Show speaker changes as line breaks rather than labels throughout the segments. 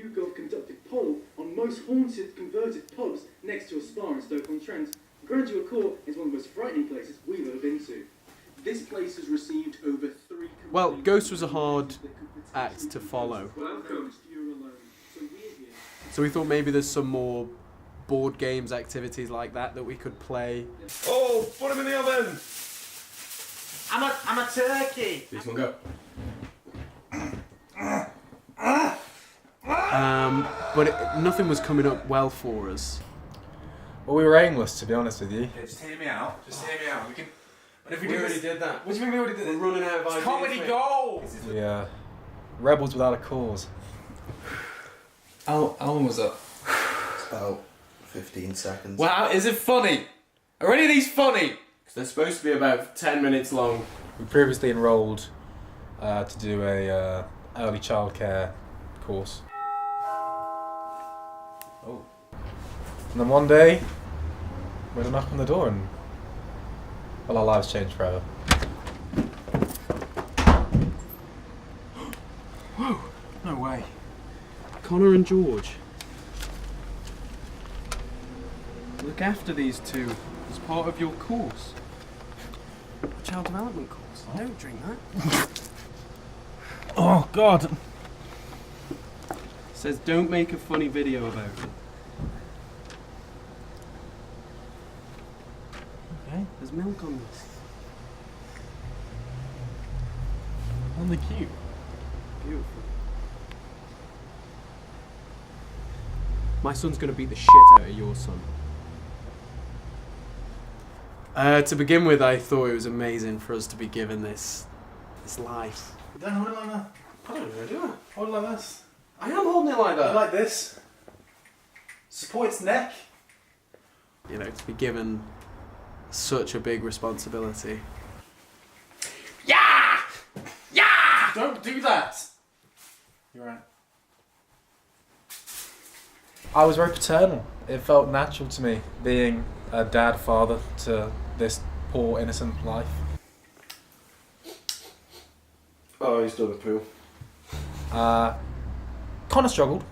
YouGov conducted poll on most haunted converted pubs next to a spa in Stoke-on-Trent. Graduate Court is one of the most frightening places we've ever been to. This place has received over 3...
Well, Ghost was a hard act to follow.
Welcome.
So we thought maybe there's some more board games, activities like that we could play.
Oh, put him in the oven!
I'm a turkey!
This one go.
But nothing was coming up well for us.
Well, we were aimless, to be honest with you.
Yeah, just hear me out. Just hear me out. We can. But if
We already did that.
What do you mean we already did
We're
it?
running out of ideas.
It's comedy gold!
We rebels without a cause.
How long was that?
It's about 15 seconds.
Wow, is it funny? Are any of these funny?
They're supposed to be about 10 minutes long.
We previously enrolled to do a early childcare course. Oh. And then one day, we had a knock on the door and, well, our lives changed forever.
Whoa, no way.
Connor and George. Look after these two as part of your course. Child development course. Don't drink that.
Oh, God.
It says don't make a funny video about it.
Okay.
There's milk on this.
On the cute.
Beautiful. My son's gonna beat the shit out of your son. To begin with, I thought it was amazing for us to be given this life.
Don't hold it like that.
I don't know, do I?
Hold it like this.
I am holding it like that.
Like this. Support its neck.
You know, to be given such a big responsibility.
Yeah! Yeah! Don't do that! You're right.
I was very paternal. It felt natural to me, being a dad, father to this poor, innocent life.
Oh, he's done a poo.
Connor struggled.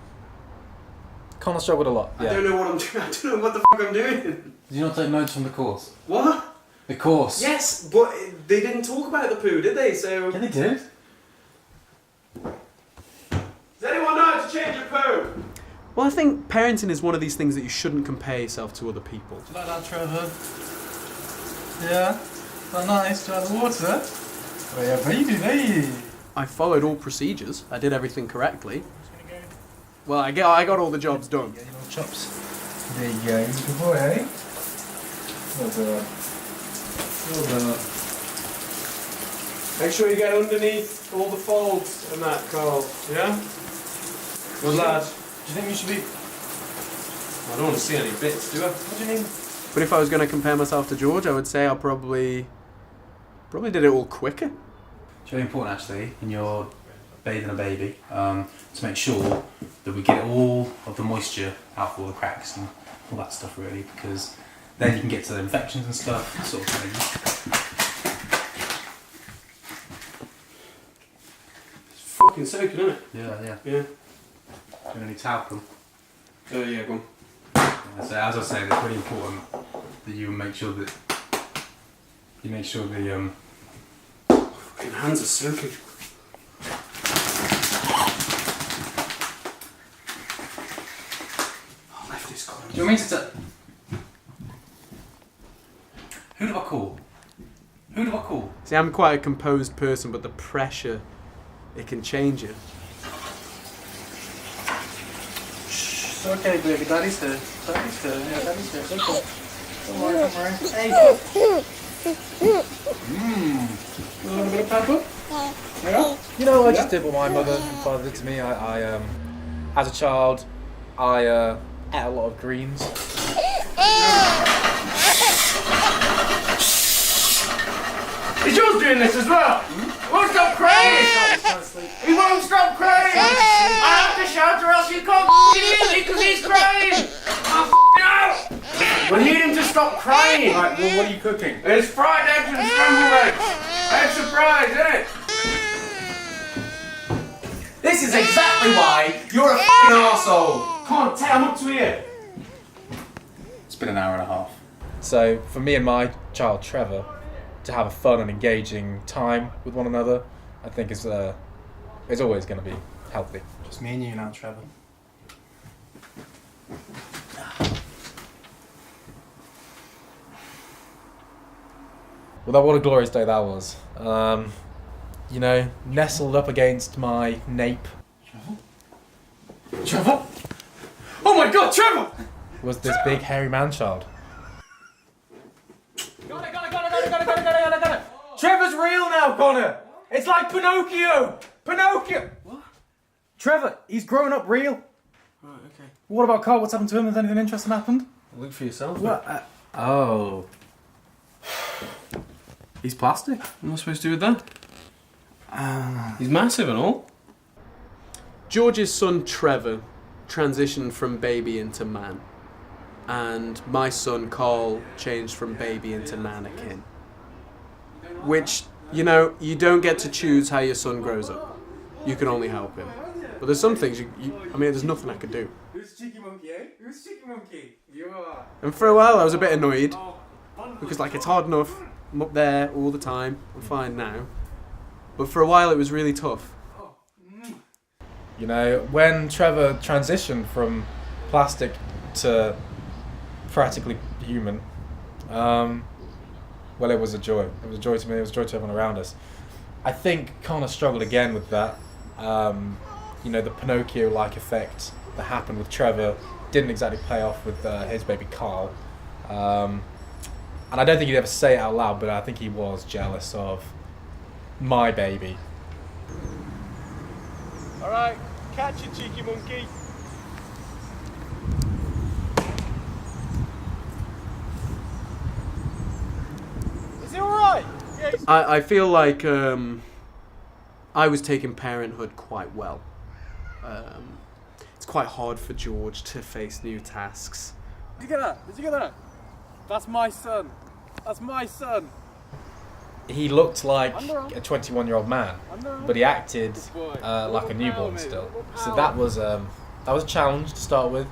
Connor struggled a lot, yeah.
I don't know what I'm doing. I don't know what the fuck I'm doing.
Did you not take notes from the course?
What?
The course?
Yes, but they didn't talk about the poo, did they? So.
Yeah, they did.
Does anyone know how to change a poo? Well, I think parenting is one of these things that you shouldn't compare yourself to other people.
Do you like that, Trevor? Yeah? Not nice? Do you like the water? Oh yeah, baby, baby.
I followed all procedures. I did everything correctly. Well, I got all the jobs done.
Get your little chops. There you go. Good boy, eh? Well done. Well done.
Make sure you get underneath all the folds and that, Carl. Yeah? Good lad.
Do you think you should be...
I don't want to see any bits, do I?
What do you mean?
But if I was going to compare myself to George, I would say I probably did it all quicker.
It's really important actually, when you're bathing a baby, to make sure that we get all of the moisture out of all the cracks and all that stuff really, because then you can get to the infections and stuff, sort of thing.
It's fucking soaking, isn't it?
Yeah.
Yeah.
We're going to need talcum.
Yeah, go on.
So as I was saying, it's really important that you make sure that the
Fucking hands are soaking. Oh, left is cold.
Do you want me to Who do I call? Who do I call?
See, I'm quite a composed person, but the pressure, it can change you.
It's okay, baby. Daddy's here. Daddy's here. Yeah, Daddy's here. It's okay. Don't worry, don't worry. Hey. A little bit of pepper? Yeah?
You know, I just did what my mother and father did to me. I as a child, I ate a lot of greens.
Is yours doing this as well? He won't stop crying! He won't stop crying! I have to shout or else you can't hear me because he's crying! Oh, no! We need him to stop crying!
Right, well, what are you cooking?
It's fried eggs and scrambled eggs! Egg surprise, isn't it? This is exactly why you're a f***ing arsehole! Come on, I'm up to here.
It's been an hour and a half.
So for me and my child Trevor to have a fun and engaging time with one another, I think is always going to be healthy.
Just me and you now, Trevor.
Well, what a glorious day that was. You know, nestled up against my nape
Trevor? Oh my God, Trevor!
was this big hairy man-child.
Got it. Trevor's real now, Connor. It's like Pinocchio. What? Trevor, he's grown up real.
Right, okay.
What about Carl? What's happened to him? Has anything interesting happened?
Look for yourself.
What?
Oh.
He's plastic.
What am I supposed to do with that? He's massive and all. George's son Trevor transitioned from baby into man. And my son Carl changed from baby into mannequin. Which, you know, you don't get to choose how your son grows up. You can only help him. But there's some things I mean, there's nothing I could do.
Who's cheeky monkey, eh? Who's cheeky monkey? You are.
And for a while I was a bit annoyed. Because, like, it's hard enough. I'm up there all the time. I'm fine now. But for a while it was really tough.
You know, when Trevor transitioned from plastic to practically human, well, it was a joy. It was a joy to me. It was a joy to everyone around us. I think Connor struggled again with that. You know, the Pinocchio-like effect that happened with Trevor didn't exactly pay off with his baby Carl. And I don't think he'd ever say it out loud, but I think he was jealous of my baby.
Alright, catch it, cheeky monkey.
Is he alright?
I feel like I was taking parenthood quite well. It's quite hard for George to face new tasks.
Did you get that? That's my son.
He looked like a 21-year-old man, but he acted like a newborn still. So that was a challenge to start with.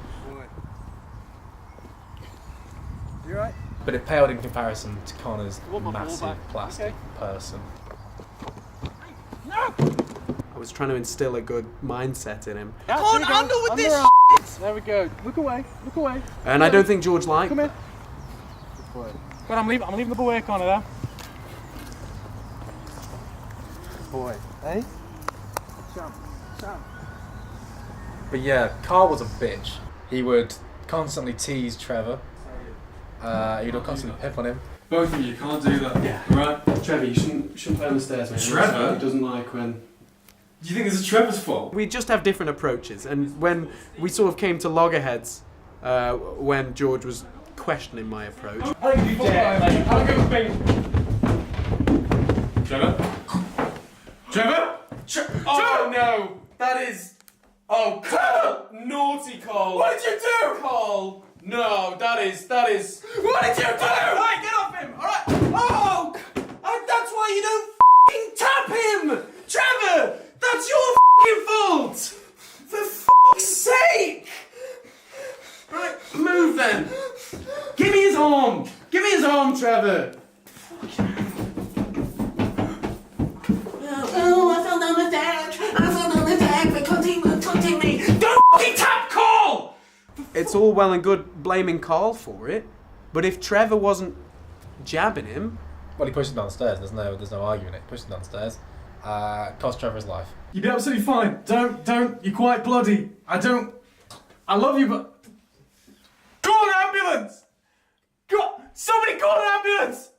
You alright?
But it paled in comparison to Connor's massive plastic person.
I was trying to instill a good mindset in him.
Can't handle with this shit! There we go. Look away.
And I don't think George liked
Come here. Good boy. Good, I'm leaving the boy Connor there. Good boy. Eh? Champ.
But yeah, Carl was a bitch. He would constantly tease Trevor. He would constantly pick on him.
Both of you can't do that. Yeah. Right? Trevor, you shouldn't play on the stairs, mate.
Trevor?
He doesn't like when...
Do you think this is Trevor's fault?
We just have different approaches, and when we sort of came to loggerheads, when George was questioning my approach.
I don't give a dare. I don't give a thing.
Trevor?
Oh no! That is... Oh, Carl! Naughty Carl! What did you do? Carl! No, that is... What did you do? Right, get off him! Alright! Oh! That's why you don't f***ing tap him! Trevor! That's your f***ing fault! For f***'s sake! Right, move then! Give me his arm! Give me his arm, Trevor!
Oh, I fell down the stairs because he was touching me.
Don't f***ing tap Carl!
It's all well and good blaming Carl for it, but if Trevor wasn't jabbing him...
Well, he pushed him downstairs. There's no arguing it. He pushed him downstairs. Cost Trevor his life.
You'd be absolutely fine. Don't. You're quite bloody. I love you, but... Call an ambulance! Somebody call an ambulance!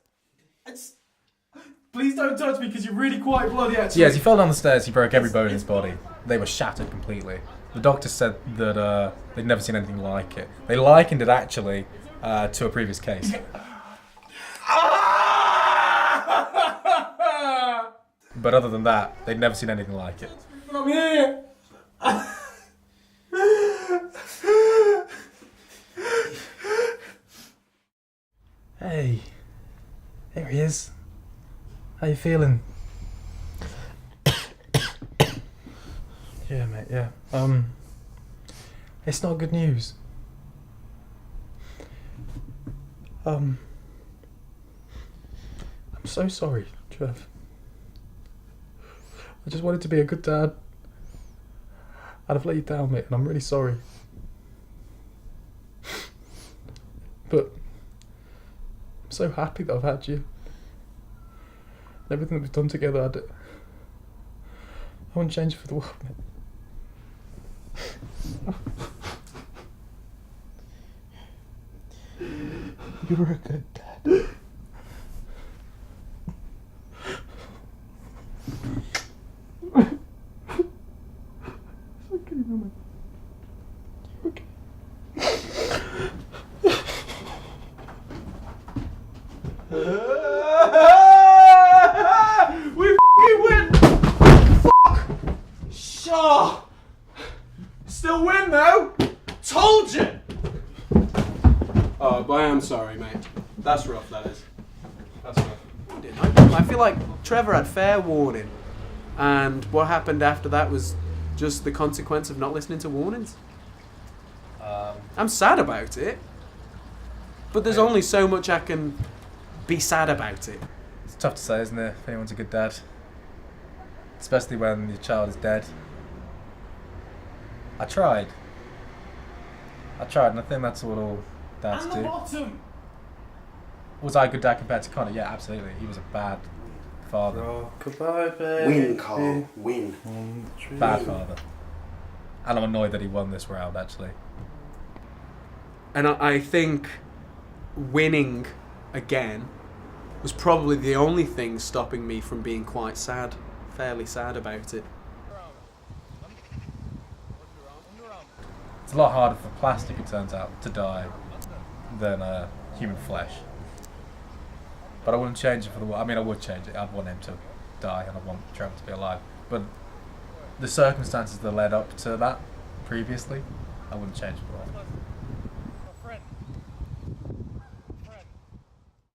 Please don't touch me because you're really quite bloody, actually.
Yeah, as he fell down the stairs, he broke every bone in his body. They were shattered completely. The doctor said that they'd never seen anything like it. They likened it actually to a previous case. But other than that, they'd never seen anything like it.
I'm here!
Hey, there he is. How you feeling? Yeah, mate. Yeah. It's not good news. I'm so sorry, Trev. I just wanted to be a good dad. I'd have let you down, mate, and I'm really sorry. But I'm so happy that I've had you. And everything that we've done together, I wouldn't change it for the world, mate. You were a good dad. Okay, Mama. Okay.
We f***ing win! Fuck! Shaw! Still win though! Told you! Oh, but I am sorry, mate. That's rough, that is. That's rough. I feel like Trevor had fair warning, and what happened after that was just the consequence of not listening to warnings. I'm sad about it, but there's only so much I can be sad about it.
It's tough to say, isn't it, if anyone's a good dad? Especially when your child is dead. I tried, and I think that's what all dads do.
Bottom.
Was I a good dad compared to Connor? Yeah, absolutely. He was a bad father.
Goodbye, baby.
Win, Carl. Win.
Bad father. And I'm annoyed that he won this round, actually.
And I think winning again was probably the only thing stopping me from being quite sad, fairly sad about it.
It's a lot harder for plastic, it turns out, to die than human flesh. But I wouldn't change it for the world. I mean, I would change it. I'd want him to die and I'd want Trevor to be alive. But the circumstances that led up to that previously, I wouldn't change it for the world.